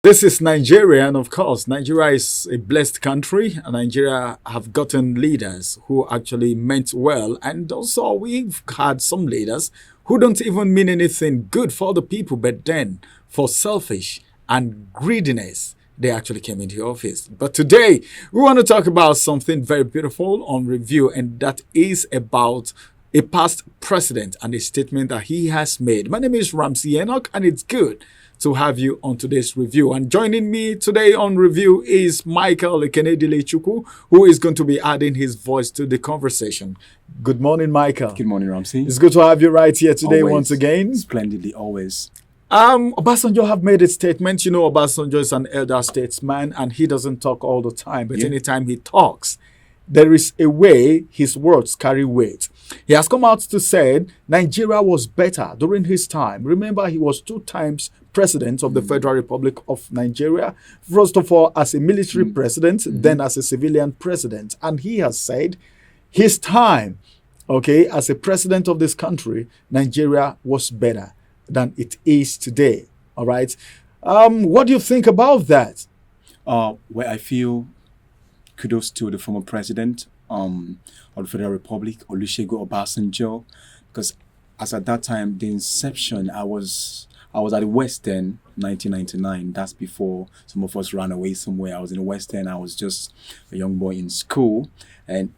This is Nigeria, and of course, Nigeria is a blessed country, and Nigeria have gotten leaders who actually meant well, and also we've had some leaders who don't even mean anything good for the people, but then for selfish and greediness, they actually came into office. But today, we want to talk about something very beautiful on review, and that is about a past president and a statement that he has made. My name is Ramsey Enoch, and it's good to have you on today's review. And joining me today on review is Michael Oweleketv, who is going to be adding his voice to the conversation. Good morning, Michael. Good morning, Ramsey. It's good to have you right here today Always. once again. Splendidly, always. Obasanjo have made a statement. You know, Obasanjo is an elder statesman, and he doesn't talk all the time. But anytime he talks, there is a way his words carry weight. He has come out to say Nigeria was better during his time. Remember, he was 2 times president of the Federal Republic of Nigeria. First of all, as a military president, then as a civilian president. And he has said his time, as a president of this country, Nigeria was better than it is today. All right. What do you think about that? Well, I feel kudos to the former president of the Federal Republic, Olusegun Obasanjo, because as at that time, the inception, I was at the West End, 1999. That's before some of us ran away somewhere. I was in the West End. I was just a young boy in school, and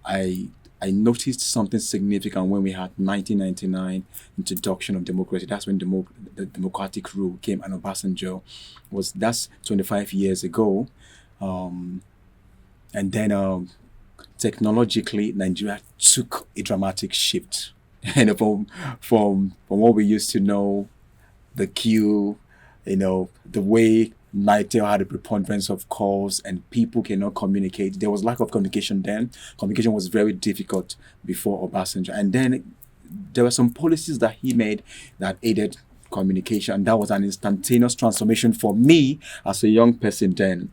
I noticed something significant when we had 1999 introduction of democracy. That's when the democratic rule came, and Obasanjo that's 25 years ago. And then technologically, Nigeria took a dramatic shift. And from what we used to know, the queue, the way Nitel had a preponderance of calls and people cannot communicate. There was lack of communication then. Communication was very difficult before Obasanjo. And then there were some policies that he made that aided communication. And that was an instantaneous transformation for me as a young person then.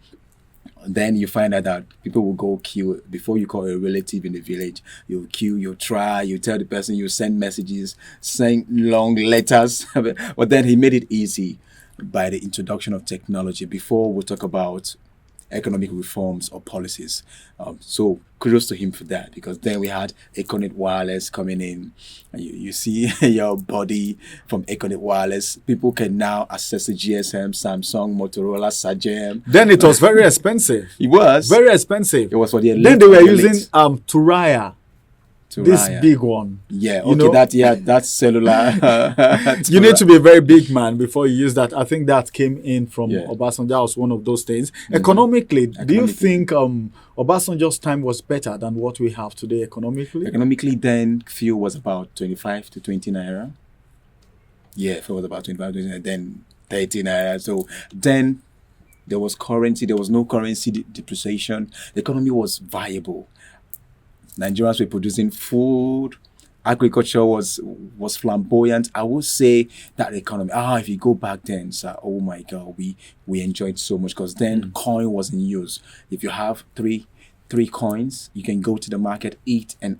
Then you find out that people will go queue before you call a relative in the village. You queue, you try, you tell the person, you send messages, send long letters. But then he made it easy by the introduction of technology. Before we talk about economic reforms or policies. So kudos to him for that, because then we had Econet Wireless coming in. You see your body from Econet Wireless. People can now access the GSM, Samsung, Motorola, Sajem. Then it was very expensive. It was. Very expensive. It was for the elite. Then they were using Turaya. This Turaya. big one. Yeah, okay, that's cellular. You need to be a very big man before you use that. I think that came in from Obasanjo. That was one of those things. Economically, do you think Obasanjo's time was better than what we have today economically? Economically, then fuel was about 25 to 20 naira. Yeah, fuel was about 25 to 20 naira, then 30 naira. So then there was currency. There was no currency depreciation. The economy was viable. Nigerians were producing food. Agriculture was flamboyant. I would say that economy. If you go back then, sir, oh my God, we enjoyed so much, because then coin was in use. If you have three coins, you can go to the market, eat, and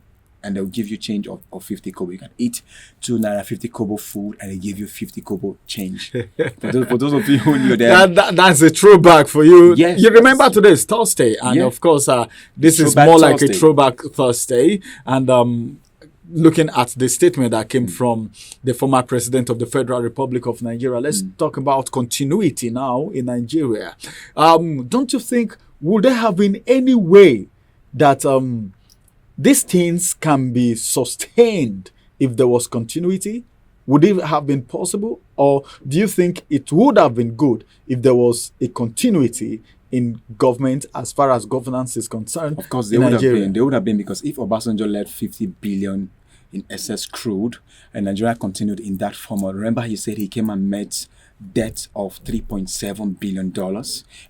they'll give you change of 50 kobo. You can eat 2 naira 50 kobo food, and they give you 50 kobo change. for those of you who knew that, that's a throwback for you. Yes, you remember today is Thursday, and of course, this is more like a throwback Thursday. And looking at the statement that came from the former president of the Federal Republic of Nigeria, let's talk about continuity now in Nigeria. Don't you think, would there have been any way that these things can be sustained if there was continuity? Would it have been possible? Or do you think it would have been good if there was a continuity in government as far as governance is concerned? Of course, they would have been, because if Obasanjo left 50 billion in excess crude and Nigeria continued in that format, remember he said he came and met debt of $3.7 billion.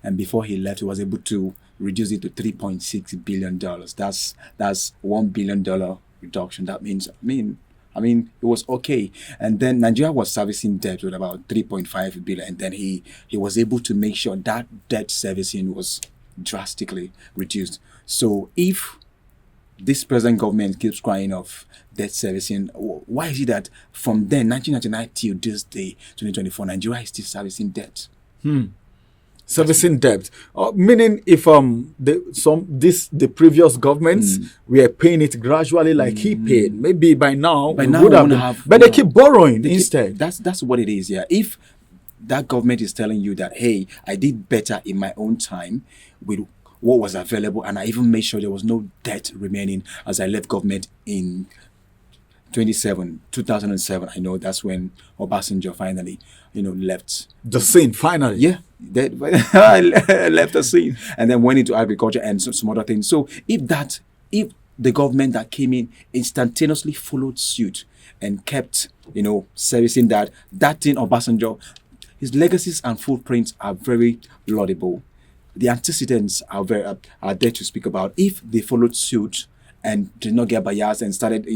And before he left, he was able to reduce it to $3.6 billion. That's $1 billion reduction. That means, I mean, it was okay. And then Nigeria was servicing debt with about 3.5 billion. And then he was able to make sure that debt servicing was drastically reduced. So if this present government keeps crying of debt servicing, why is it that from then, 1999 till this day, 2024, Nigeria is still servicing debt? Servicing debt, meaning if the previous governments were paying it gradually like he paid, maybe by now By we now would we have wouldn't been, have- but yeah. they keep borrowing instead. That's what it is. Yeah. If that government is telling you that, hey, I did better in my own time with what was available, and I even made sure there was no debt remaining as I left government in 2007. I know that's when Obasanjo finally, left. The scene finally. Yeah, I left the scene and then went into agriculture and some other things. So if the government that came in instantaneously followed suit and kept, servicing that thing, Obasanjo, his legacies and footprints are very laudable. The antecedents are there to speak about. If they followed suit and did not get biased and started,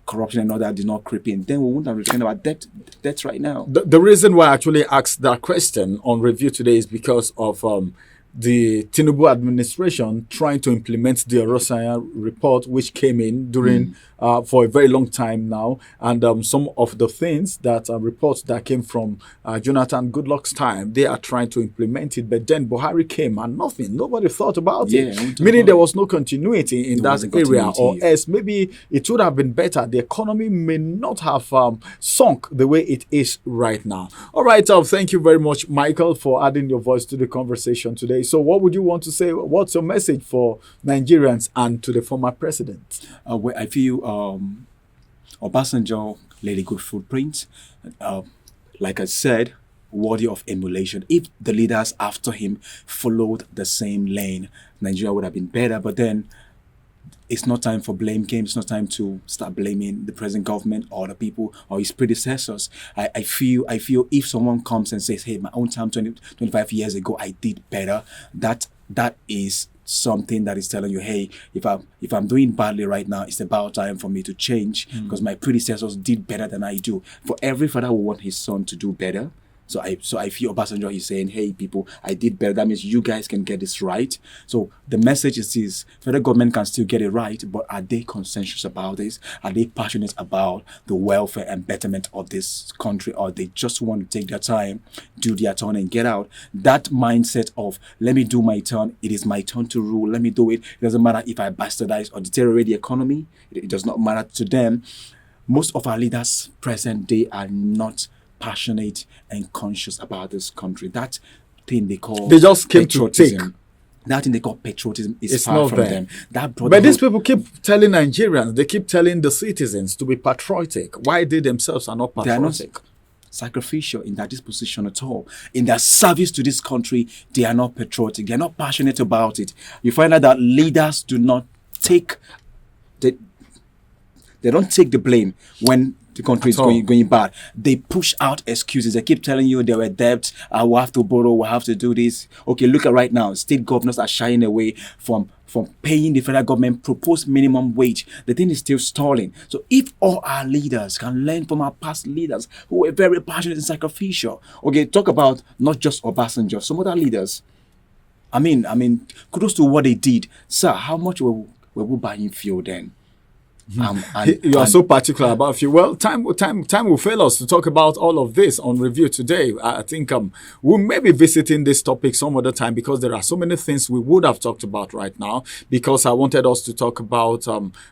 corruption and all that did not creep in, then we wouldn't have written about debt right now. The reason why I actually asked that question on review today is because of the Tinubu administration trying to implement the Rosaya report, which came in during for a very long time now, and some of the things that reports that came from Jonathan Goodluck's time, they are trying to implement it. But then Buhari came and nobody thought about it. Meaning there was no continuity in that area, or else maybe it would have been better. The economy may not have sunk the way it is right now. All right, thank you very much, Michael, for adding your voice to the conversation today. So what would you want to say? What's your message for Nigerians and to the former president? Well, I feel Obasanjo laid a good footprint. Like I said, worthy of emulation. If the leaders after him followed the same lane, Nigeria would have been better. But then it's not time for blame games. It's not time to start blaming the present government or the people or his predecessors. I feel if someone comes and says, hey, my own time 25 years ago, I did better, that is something that is telling you, hey, if I'm doing badly right now, it's about time for me to change because my predecessors did better than I do. For every father who wants his son to do better, so I feel Obasanjo is saying, hey, people, I did better. That means you guys can get this right. So the message is this: federal government can still get it right, but are they consensus about this? Are they passionate about the welfare and betterment of this country, or they just want to take their time, do their turn and get out? That mindset of, let me do my turn, it is my turn to rule, let me do it. It doesn't matter if I bastardize or deteriorate the economy. It does not matter to them. Most of our leaders present day are not passionate and conscious about this country. That thing they call just came to take. That thing they call patriotism is It's far not from there. them. But these people keep telling Nigerians, they keep telling the citizens to be patriotic. Why they themselves are not They are not patriotic? sacrificial in their disposition at all. In their service to this country, they are not patriotic. They are not passionate about it. You find out that leaders do not take they don't take the blame when the country is going bad. They push out excuses. They keep telling you there were debts. We'll have to borrow. We'll have to do this. Okay, look at right now. State governors are shying away from paying the federal government proposed minimum wage. The thing is still stalling. So if all our leaders can learn from our past leaders who were very passionate and sacrificial. Okay, talk about not just Obasanjo, some other leaders. I mean, kudos to what they did. Sir, how much were we buying fuel then? You are so particular about fuel. Well, time will fail us to talk about all of this on review today. I think we may be visiting this topic some other time because there are so many things we would have talked about right now. Because I wanted us to talk about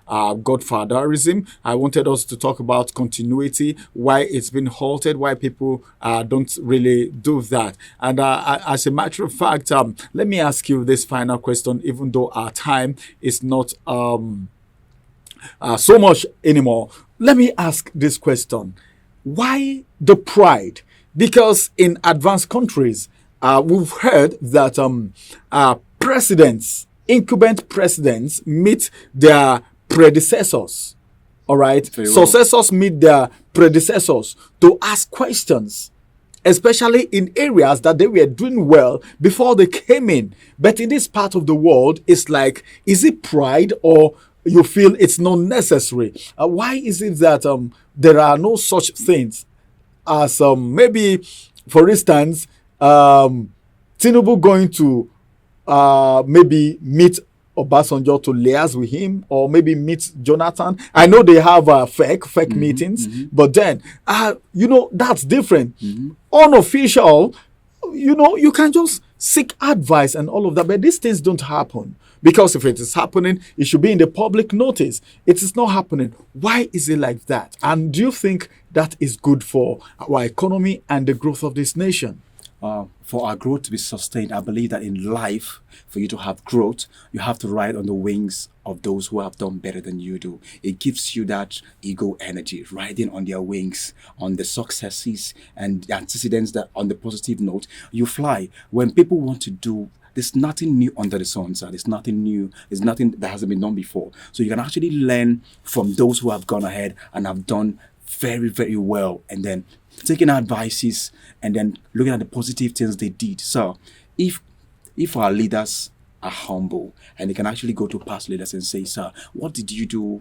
godfatherism. I wanted us to talk about continuity, why it's been halted, why people don't really do that. And as a matter of fact, let me ask you this final question, even though our time is not so much anymore. Let me ask this question: why the pride? Because in advanced countries, we've heard that incumbent presidents meet their predecessors. All right, successors meet their predecessors to ask questions, especially in areas that they were doing well before they came in. But in this part of the world, it's like, is it pride or you feel it's not necessary? Why is it that there are no such things as maybe, for instance, Tinubu going to maybe meet Obasanjo to liaise with him, or maybe meet Jonathan? I know they have fake meetings, but then that's different. Unofficial, you can just seek advice and all of that. But these things don't happen. Because if it is happening, it should be in the public notice. It is not happening. Why is it like that? And do you think that is good for our economy and the growth of this nation? For our growth to be sustained, I believe that in life, for you to have growth, you have to ride on the wings of those who have done better than you do. It gives you that ego energy, riding on their wings, on the successes and the antecedents that on the positive note, you fly. When people want to do, there's nothing new under the sun, sir. There's nothing new. There's nothing that hasn't been done before. So you can actually learn from those who have gone ahead and have done very, very well, and then taking advices and then looking at the positive things they did. So if our leaders are humble and they can actually go to past leaders and say, sir, what did you do?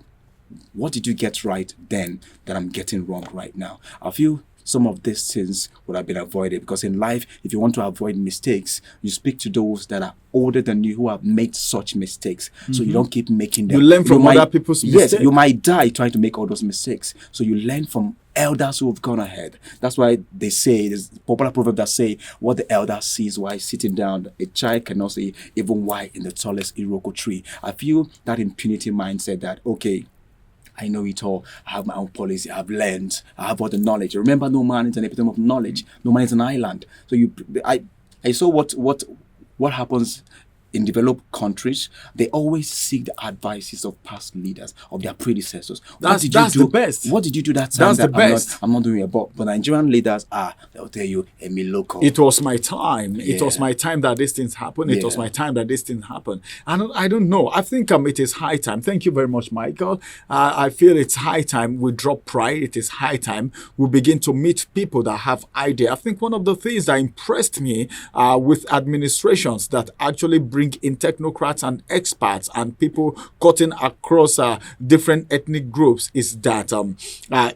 What did you get right then that I'm getting wrong right now? I feel some of these things would have been avoided, because in life, if you want to avoid mistakes, you speak to those that are older than you who have made such mistakes. So you don't keep making them. You learn from other people's mistakes. Yes, you might die trying to make all those mistakes. So you learn from elders who have gone ahead. That's why they say, there's a popular proverb that say, what the elder sees while sitting down, a child cannot see even why in the tallest Iroko tree. I feel that impunity mindset that, okay, I know it all. I have my own policy. I've learned. I have all the knowledge. Remember, no man is an epitome of knowledge. No man is an island. So I saw what happens in developed countries. They always seek the advices of past leaders, of their predecessors. That's the best. What did you do that time? That's the best. I'm not doing it. But Nigerian leaders they'll tell you, Emi local. It was my time. Yeah. It was my time that these things happened. It was my time that this thing happened. And I don't know. I think it is high time. Thank you very much, Michael. I feel it's high time we drop pride. It is high time we begin to meet people that have idea. I think one of the things that impressed me with administrations that actually bring in technocrats and experts and people cutting across different ethnic groups is that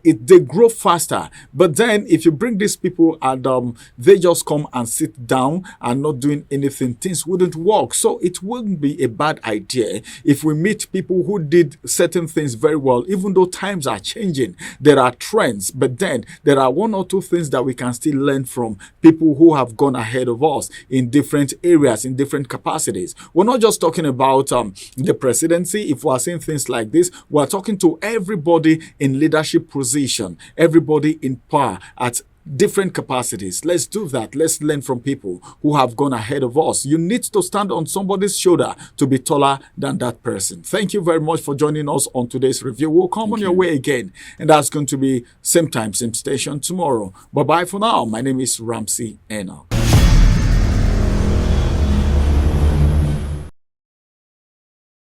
they grow faster. But then if you bring these people and they just come and sit down and not doing anything, things wouldn't work. So it wouldn't be a bad idea if we meet people who did certain things very well, even though times are changing. There are trends, but then there are one or two things that we can still learn from people who have gone ahead of us in different areas, in different capacities. We're not just talking about the presidency. If we're saying things like this, we're talking to everybody in leadership position, everybody in power at different capacities. Let's do that. Let's learn from people who have gone ahead of us. You need to stand on somebody's shoulder to be taller than that person. Thank you very much for joining us on today's review. We'll come on your way again, and that's going to be same time, same station tomorrow. Bye-bye for now. My name is Ramsey Enoch.